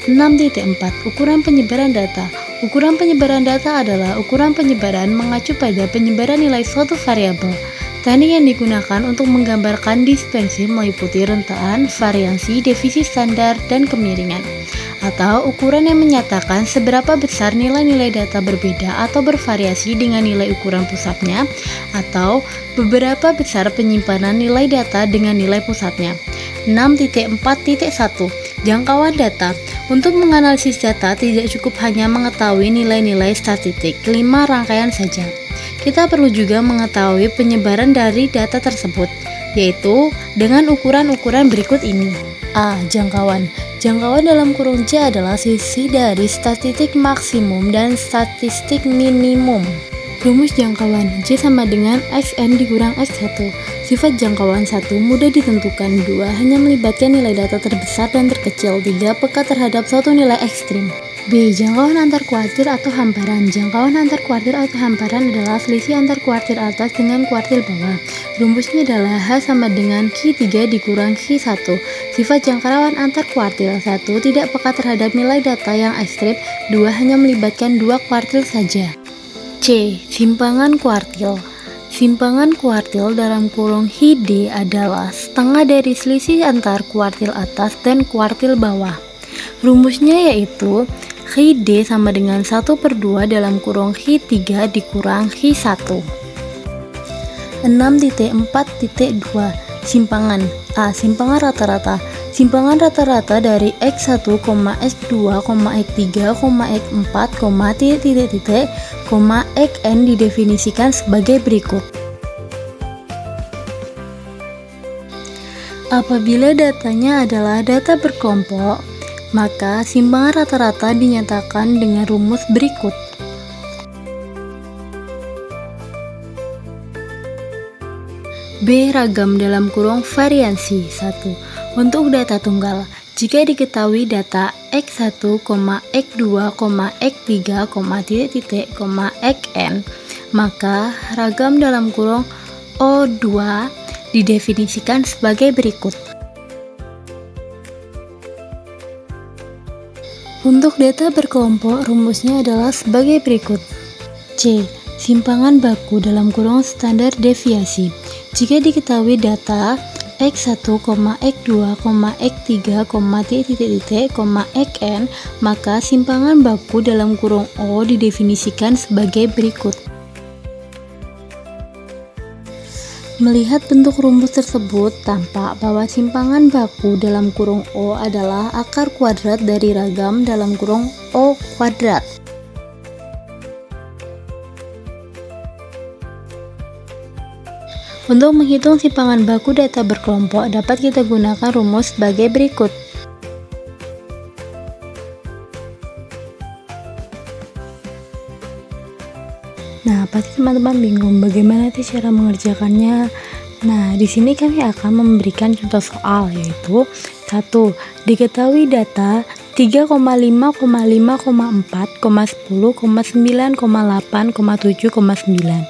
6.4 Ukuran penyebaran data. Ukuran penyebaran data adalah ukuran penyebaran mengacu pada penyebaran nilai suatu variabel. Teknik yang digunakan untuk menggambarkan dispersi meliputi rentetan, variansi, defisit standar, dan kemiringan. Atau ukuran yang menyatakan seberapa besar nilai-nilai data berbeda atau bervariasi dengan nilai ukuran pusatnya, atau beberapa besar penyimpanan nilai data dengan nilai pusatnya. 6.4.1 Jangkauan data. Untuk menganalisis data tidak cukup hanya mengetahui nilai-nilai statistik 5 rangkaian saja. Kita perlu juga mengetahui penyebaran dari data tersebut, yaitu dengan ukuran-ukuran berikut ini. A. Jangkauan. Jangkauan dalam kurung J adalah sisi dari statistik maksimum dan statistik minimum. Rumus jangkauan J sama dengan XN dikurang X1. Sifat jangkauan 1 mudah ditentukan, 2 hanya melibatkan nilai data terbesar dan terkecil, 3 peka terhadap suatu nilai ekstrim. B. Jangkauan antar kuartil atau hamparan. Jangkauan antar kuartil atau hamparan adalah selisih antar kuartil atas dengan kuartil bawah. Rumusnya adalah H sama dengan Q3 dikurang Q1. Sifat jangkauan antar kuartil 1 tidak peka terhadap nilai data yang ekstrim, 2 hanya melibatkan 2 kuartil saja. C. Simpangan kuartil. Simpangan kuartil dalam kurung HD adalah setengah dari selisih antar kuartil atas dan kuartil bawah. Rumusnya yaitu HD sama dengan 1/2 dalam kurung H3 dikurang H1. 6.4.2 Simpangan. A. Simpangan rata-rata. Simpangan rata-rata dari X1, X2, X3, X4, Xn didefinisikan sebagai berikut. Apabila datanya adalah data berkelompok, maka simpangan rata-rata dinyatakan dengan rumus berikut. B. Ragam dalam kurung variansi. 1. Untuk data tunggal, jika diketahui data X1, X2, X3, Xn, maka ragam dalam kurung O2 didefinisikan sebagai berikut. Untuk data berkelompok, rumusnya adalah sebagai berikut. C. Simpangan baku dalam kurung standar deviasi. Jika diketahui data X1, X2, X3, Xn, maka simpangan baku dalam kurung O didefinisikan sebagai berikut. Melihat bentuk rumus tersebut, tampak bahwa simpangan baku dalam kurung O adalah akar kuadrat dari ragam dalam kurung O kuadrat. Untuk menghitung simpangan baku data berkelompok, dapat kita gunakan rumus sebagai berikut. Nah, pasti teman-teman bingung bagaimana sih cara mengerjakannya. Nah, di sini kami akan memberikan contoh soal, yaitu 1. Diketahui data 3,5,5,4,10,9,8,7,9.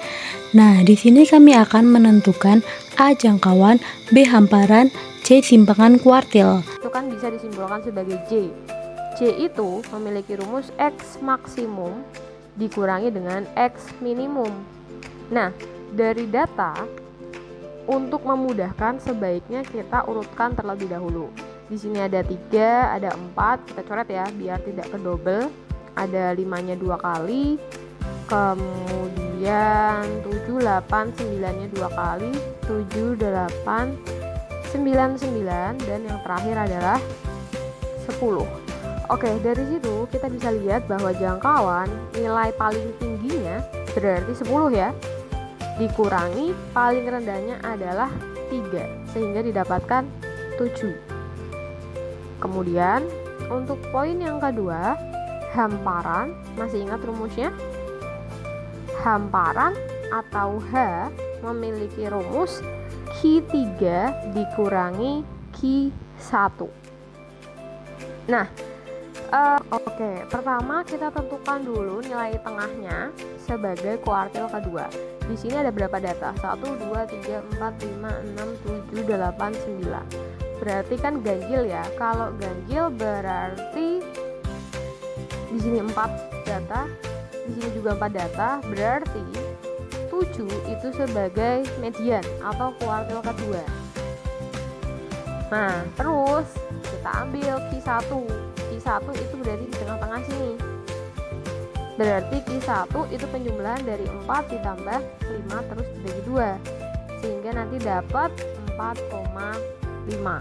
Nah, di sini kami akan menentukan A. Jangkauan, B. Hamparan, C. Simpangan kuartil. Itu kan bisa disimpulkan sebagai J. J itu memiliki rumus X maksimum dikurangi dengan X minimum. Nah, dari data, untuk memudahkan sebaiknya kita urutkan terlebih dahulu. Di sini ada 3, ada 4, kita coret ya biar tidak kedobel. Ada 5-nya 2 kali, kemudian 7, 8, 9-nya 2 kali, 7, 8, 9, 9, dan yang terakhir adalah 10. Oke, dari situ kita bisa lihat bahwa jangkauan nilai paling tingginya berarti 10 ya, dikurangi paling rendahnya adalah 3, sehingga didapatkan 7. Kemudian untuk poin yang kedua, hamparan, masih ingat rumusnya? Hamparan atau H memiliki rumus Q3 dikurangi Q1. Nah, pertama kita tentukan dulu nilai tengahnya sebagai kuartil kedua. Di sini ada berapa data? 1, 2, 3, 4, 5, 6, 7, 8, 9. Berarti kan ganjil ya. Kalau ganjil berarti sini 4 data, di sini juga 4 data, berarti 7 itu sebagai median atau kuartil kedua. Nah, terus kita ambil Q1. Q1 itu berarti di tengah-tengah sini. Berarti Q1 itu penjumlahan dari 4 ditambah 5 terus dibagi 2. Sehingga nanti dapat 4,5.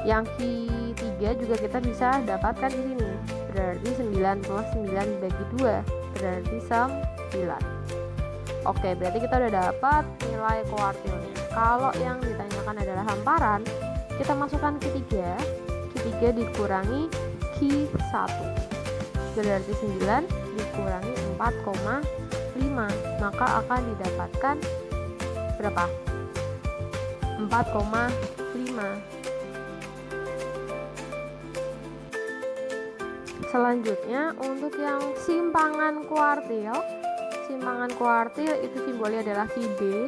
Yang Q3 juga kita bisa dapatkan di sini. Berarti 9 plus 9 dibagi 2 berarti 9. Oke, berarti kita udah dapat nilai kuartilnya. Kalau yang ditanyakan adalah hamparan, kita masukkan Q3 dikurangi Q1 berarti 9 dikurangi 4,5, maka akan didapatkan berapa? 4,5. Selanjutnya untuk yang simpangan kuartil itu simbolnya adalah QB,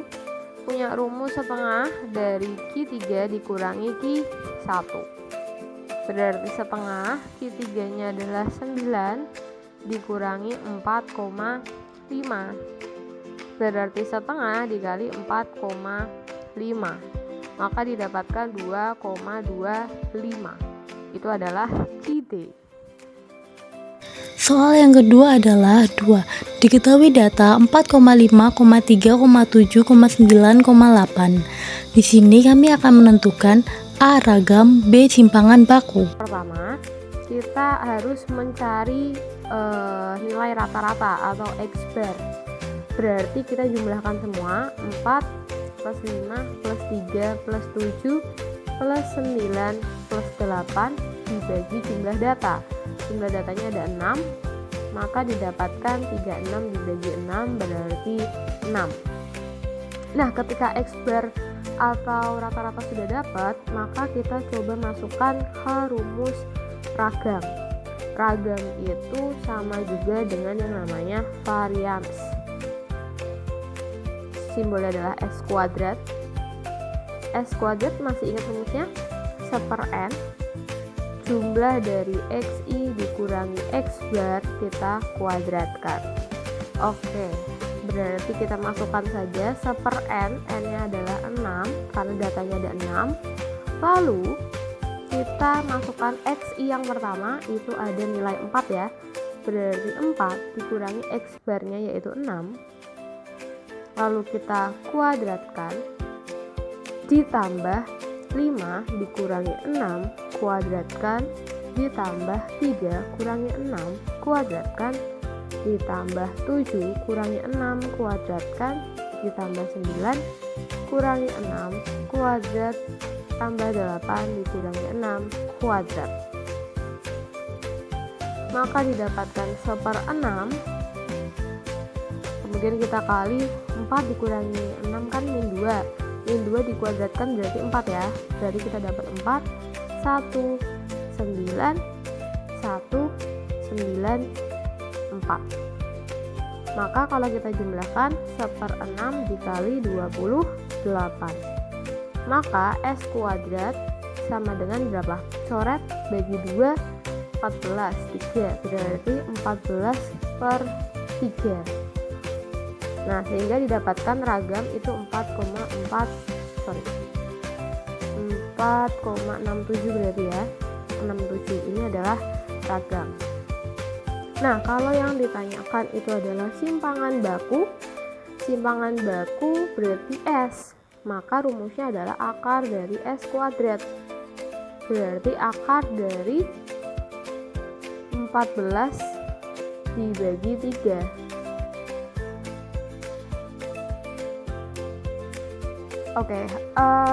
punya rumus setengah dari Q3 dikurangi Q1. Berarti setengah Q3 nya adalah 9 dikurangi 4,5. Berarti setengah dikali 4,5, maka didapatkan 2,25. Itu adalah QD. Soal yang kedua adalah 2. Diketahui data 4,5, 3,7, 9,8. Di sini kami akan menentukan A ragam, B simpangan baku. Pertama, kita harus mencari nilai rata-rata atau X-bar. Berarti kita jumlahkan semua, 4 plus 5 plus 3 plus 7 plus 9 plus 8 dibagi jumlah data. Jumlah datanya ada 6, maka didapatkan 36 dibagi 6 berarti 6. Nah, ketika X-bar atau rata-rata sudah dapat, maka kita coba masukkan ke rumus ragam. Ragam itu sama juga dengan yang namanya varians. Simbolnya adalah S kuadrat. S kuadrat masih ingat rumusnya? 1/n jumlah dari XI dikurangi X bar kita kuadratkan. Oke, berarti kita masukkan saja 1/n, n-nya adalah 6 karena datanya ada 6. Lalu kita masukkan XI yang pertama, itu ada nilai 4 ya. Berarti 4 dikurangi X bar-nya yaitu 6. Lalu kita kuadratkan ditambah 5 dikurangi 6 kuadratkan ditambah 3 kurangi 6 kuadratkan ditambah 7 kurangi 6 kuadratkan ditambah 9 kurangi 6 kuadrat tambah 8 dikurangi 6 kuadrat, maka didapatkan 1/6. Kemudian kita kali 4 dikurangi 6 kan min 2, min 2 dikuadratkan berarti 4 ya. Berarti kita dapat 4, 1, 9, 1, 9, 4. Maka kalau kita jumlahkan 1/6 dikali 28, maka S kuadrat sama dengan berapa? Coret bagi 2, 14, 3, berarti 14/3. Nah, sehingga didapatkan ragam itu 4,67 berarti ya. 67 ini adalah ragam. Nah, kalau yang ditanyakan itu adalah simpangan baku. Simpangan baku berarti S. Maka rumusnya adalah akar dari S kuadrat. Berarti akar dari 14 dibagi 3. Oke,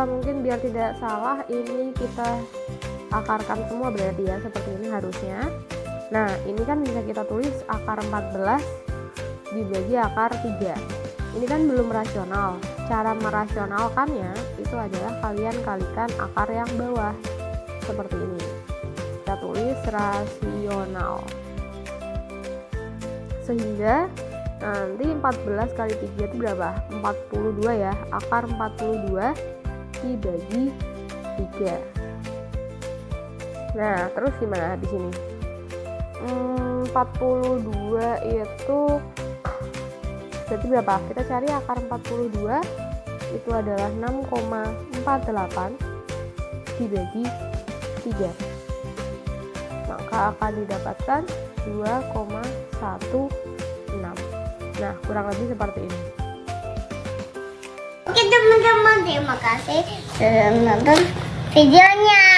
mungkin biar tidak salah ini kita akarkan semua berarti ya, seperti ini harusnya. Nah, ini kan bisa kita tulis akar 14 dibagi akar 3. Ini kan belum rasional. Cara merasionalkannya itu adalah kalian kalikan akar yang bawah. Seperti ini. Kita tulis rasional. Sehingga nanti 14 kali 3 itu berapa? 42 ya. Akar 42 dibagi 3. Nah, terus gimana di sini? 42 itu berarti berapa? Kita cari akar 42 itu adalah 6,48 dibagi 3, maka akan didapatkan 2,16. Nah, kurang lebih seperti ini. Oke teman-teman, terima kasih sudah menonton videonya.